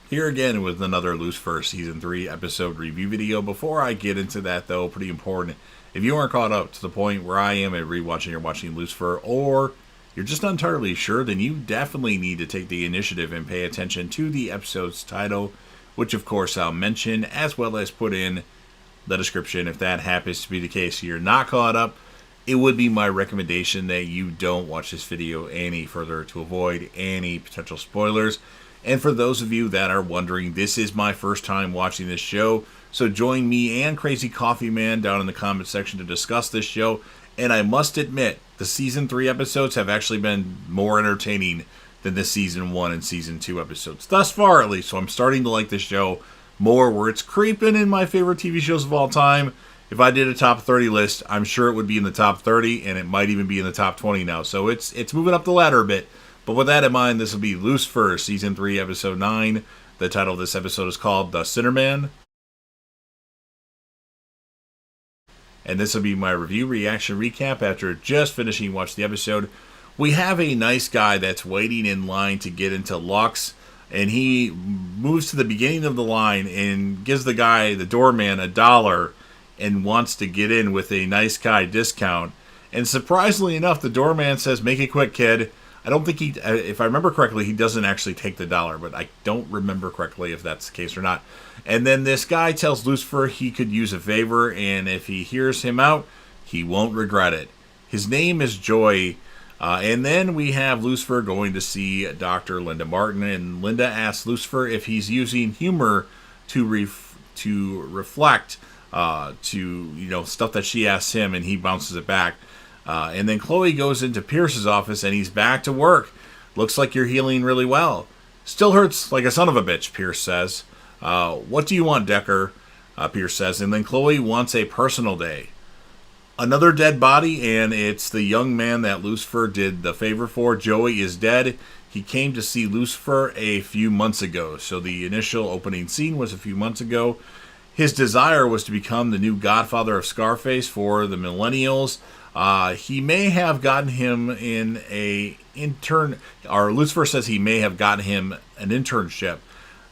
Here again with another Lucifer Season 3 episode review video. Before I get into that, though, pretty important, if you aren't caught up to the point where I am at rewatching or watching Lucifer, or you're just not entirely sure, then you definitely need to take the initiative and pay attention to the episode's title, which of course I'll mention, as well as put in the description. If that happens to be the case, you're not caught up, it would be my recommendation that you don't watch this video any further to avoid any potential spoilers. And for those of you that are wondering, this is my first time watching this show, so join me and Crazy Coffee Man down in the comment section to discuss this show. And I must admit, the Season 3 episodes have actually been more entertaining than the Season 1 and Season 2 episodes. Thus far, at least. So I'm starting to like this show more, where it's creeping in my favorite TV shows of all time. If I did a top 30 list, I'm sure it would be in the top 30, and it might even be in the top 20 now. So it's moving up the ladder a bit. But with that in mind, this will be Lucifer, Season 3, Episode 9. The title of this episode is called The Sinnerman. And this will be my review, reaction, recap after just finishing watching the episode. We have a nice guy that's waiting in line to get into Lux, and he moves to the beginning of the line and gives the guy, the doorman, $1 and wants to get in with a nice guy discount. And surprisingly enough, the doorman says, "Make it quick, kid." I don't think if I remember correctly, he doesn't actually take the $1, but I don't remember correctly if that's the case or not. And then this guy tells Lucifer he could use a favor, and if he hears him out, he won't regret it. His name is Joy. And then we have Lucifer going to see Dr. Linda Martin, and Linda asks Lucifer if he's using humor to reflect to stuff that she asks him, and he bounces it back. And then Chloe goes into Pierce's office, and he's back to work. "Looks like you're healing really well. Still hurts like a son of a bitch," Pierce says. "What do you want, Decker?" Pierce says. And then Chloe wants a personal day. Another dead body, and it's the young man that Lucifer did the favor for. Joey is dead. He came to see Lucifer a few months ago. So the initial opening scene was a few months ago. His desire was to become the new godfather of Scarface for the millennials. He may have gotten him in a intern, or Lucifer says he may have gotten him an internship.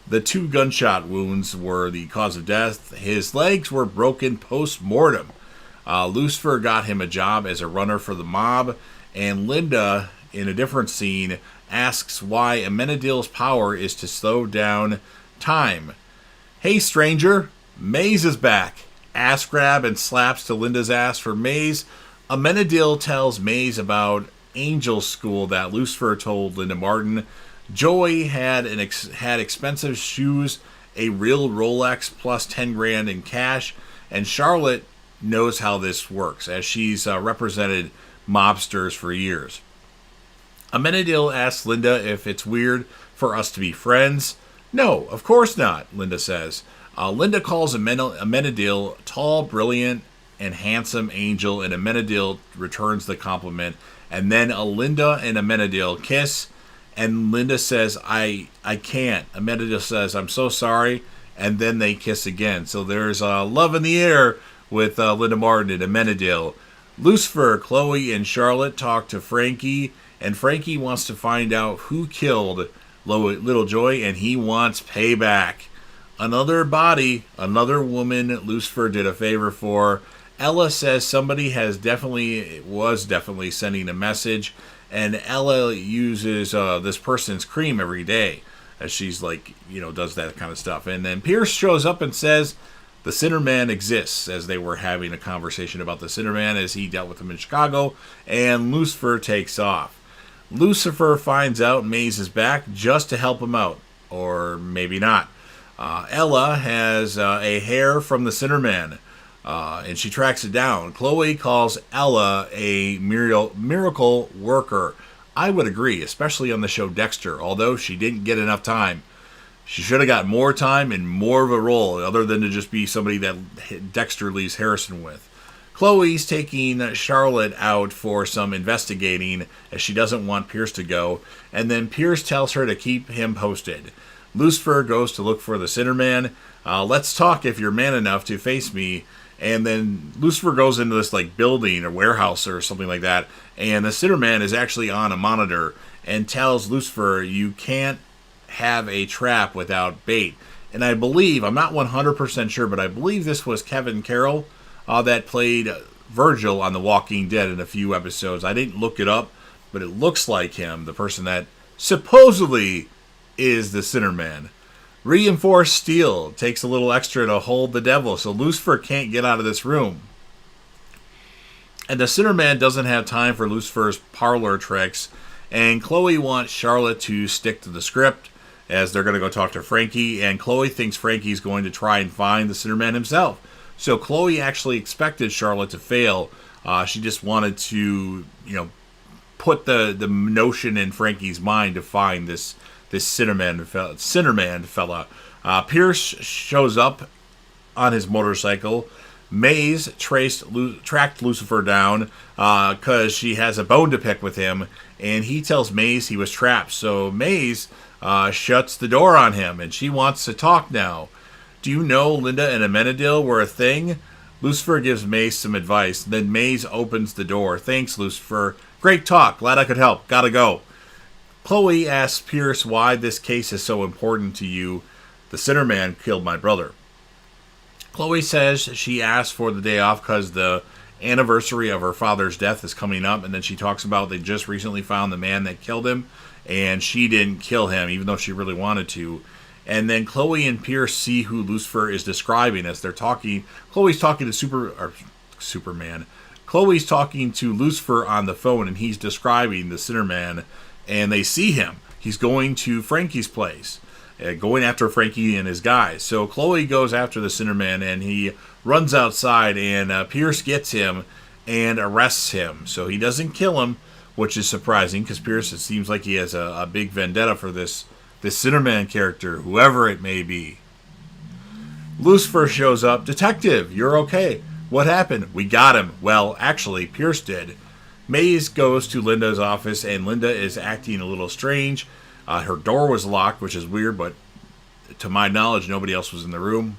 The 2 gunshot wounds were the cause of death. His legs were broken post-mortem. Lucifer got him a job as a runner for the mob, and Linda, in a different scene, asks why Amenadiel's power is to slow down time. "Hey, stranger, Maze is back." Ass grab and slaps to Linda's ass for Maze. Amenadiel tells Maze about Angel School that Lucifer told Linda Martin. Joey had had expensive shoes, a real Rolex, plus 10 grand in cash, and Charlotte knows how this works, as she's represented mobsters for years. Amenadiel asks Linda if it's weird for us to be friends. "No, of course not," Linda says. Linda calls Amenadiel tall, brilliant, and handsome angel, and Amenadiel returns the compliment. And then Linda and Amenadiel kiss, and Linda says, I can't. Amenadiel says, "I'm so sorry," and then they kiss again. So there's love in the air with Linda Martin and Amenadiel. Lucifer, Chloe, and Charlotte talk to Frankie, and Frankie wants to find out who killed little Joy, and he wants payback. Another body, another woman Lucifer did a favor for. Ella says somebody was definitely sending a message, and Ella uses this person's cream every day, as she's does that kind of stuff. And then Pierce shows up and says the Sinnerman exists, as they were having a conversation about the Sinnerman as he dealt with him in Chicago, and Lucifer takes off. Lucifer finds out Maze is back just to help him out, or maybe not. Ella has a hair from the Sinnerman, and she tracks it down. Chloe calls Ella a miracle worker. I would agree, especially on the show Dexter, although she didn't get enough time. She should have got more time and more of a role, other than to just be somebody that Dexter leaves Harrison with. Chloe's taking Charlotte out for some investigating, as she doesn't want Pierce to go, and then Pierce tells her to keep him posted. Lucifer goes to look for the Sinnerman. "Let's talk if you're man enough to face me." And then Lucifer goes into this building or warehouse or something like that, and the Sinnerman is actually on a monitor and tells Lucifer, "You can't have a trap without bait. And I believe, I'm not 100% sure, but I believe this was Kevin Carroll that played Virgil on The Walking Dead in a few episodes. I didn't look it up, but it looks like him, the person that supposedly is the Sinnerman. Reinforced steel takes a little extra to hold the devil, so Lucifer can't get out of this room. And the Sinnerman doesn't have time for Lucifer's parlor tricks, and Chloe wants Charlotte to stick to the script as they're going to go talk to Frankie, and Chloe thinks Frankie's going to try and find the Sinnerman himself. So Chloe actually expected Charlotte to fail. She just wanted to, put the notion in Frankie's mind to find this Sinnerman fella. Pierce shows up on his motorcycle. Maze tracked Lucifer down because she has a bone to pick with him, and he tells Maze he was trapped. So Maze shuts the door on him, and she wants to talk now. Do you know Linda and Amenadiel were a thing? Lucifer gives Maze some advice. Then Maze opens the door. Thanks, Lucifer. Great talk. Glad I could help. Gotta go. Chloe asks Pierce why this case is so important to you. The Sinnerman killed my brother. Chloe says she asked for the day off because the anniversary of her father's death is coming up, and then she talks about they just recently found the man that killed him, and she didn't kill him, even though she really wanted to. And then Chloe and Pierce see who Lucifer is describing as they're talking. Chloe's talking to Superman. Chloe's talking to Lucifer on the phone, and he's describing the Sinnerman, and they see him. He's going to Frankie's place, going after Frankie and his guys. So Chloe goes after the Sinnerman, and he runs outside, and Pierce gets him and arrests him. So he doesn't kill him, which is surprising, because Pierce, it seems like he has a big vendetta for this Sinnerman character, whoever it may be. Lucifer shows up. Detective, you're okay. What happened? We got him. Well, actually, Pierce did. Maze goes to Linda's office, and Linda is acting a little strange. Her door was locked, which is weird, but to my knowledge, nobody else was in the room.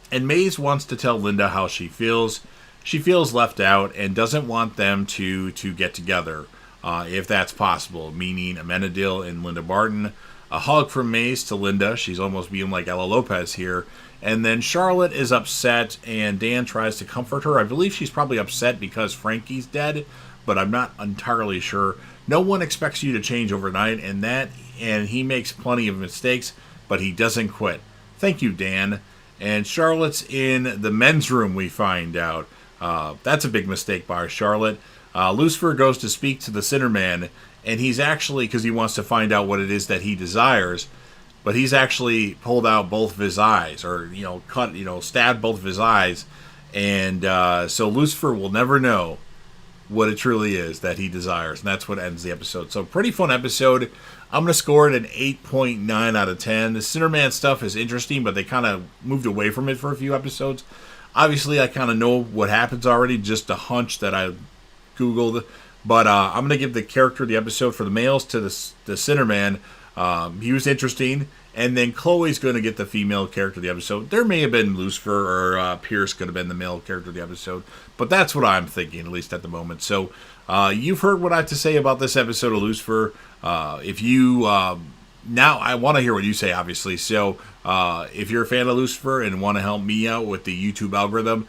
And Maze wants to tell Linda how she feels. She feels left out and doesn't want them to get together, if that's possible, meaning Amenadiel and Linda Barton. A hug from Maze to Linda. She's almost being like Ella Lopez here. And then Charlotte is upset, and Dan tries to comfort her. I believe she's probably upset because Frankie's dead, but I'm not entirely sure. No one expects you to change overnight, and he makes plenty of mistakes, but he doesn't quit. Thank you, Dan. And Charlotte's in the men's room, we find out. That's a big mistake by Charlotte. Lucifer goes to speak to the Sinnerman, and he's actually, because he wants to find out what it is that he desires, but he's actually pulled out both of his eyes, or, stabbed both of his eyes, and so Lucifer will never know what it truly is that he desires, and that's what ends the episode. So pretty fun episode. I'm going to score it an 8.9 out of 10. The Sinnerman stuff is interesting, but they kind of moved away from it for a few episodes. Obviously, I kind of know what happens already, just a hunch that I Googled. But I'm going to give the character of the episode for the males to the Sinnerman. He was interesting. And then Chloe's going to get the female character of the episode. There may have been Lucifer or Pierce could have been the male character of the episode. But that's what I'm thinking, at least at the moment. So you've heard what I have to say about this episode of Lucifer. If you... now, I want to hear what you say, obviously. So if you're a fan of Lucifer and want to help me out with the YouTube algorithm,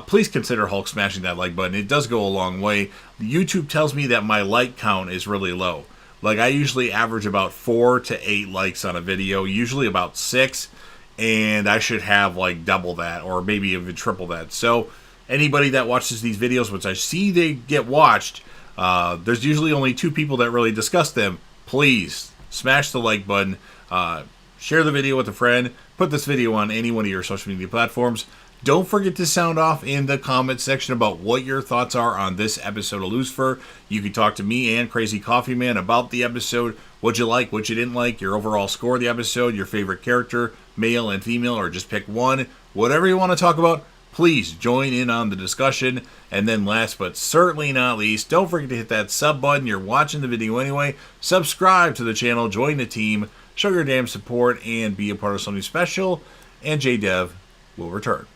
please consider Hulk smashing that like button. It does go a long way. YouTube tells me that my like count is really low. Like, I usually average about 4 to 8 likes on a video, usually about 6, and I should have, like, double that, or maybe even triple that. So, anybody that watches these videos, which I see they get watched, there's usually only 2 people that really discuss them. Please, smash the like button, share the video with a friend, put this video on any one of your social media platforms. Don't forget to sound off in the comment section about what your thoughts are on this episode of Lucifer. You can talk to me and Crazy Coffee Man about the episode, what you like, what you didn't like, your overall score of the episode, your favorite character, male and female, or just pick one. Whatever you want to talk about, please join in on the discussion. And then last but certainly not least, don't forget to hit that sub button. You're watching the video anyway. Subscribe to the channel, join the team, show your damn support, and be a part of something special. And JDev will return.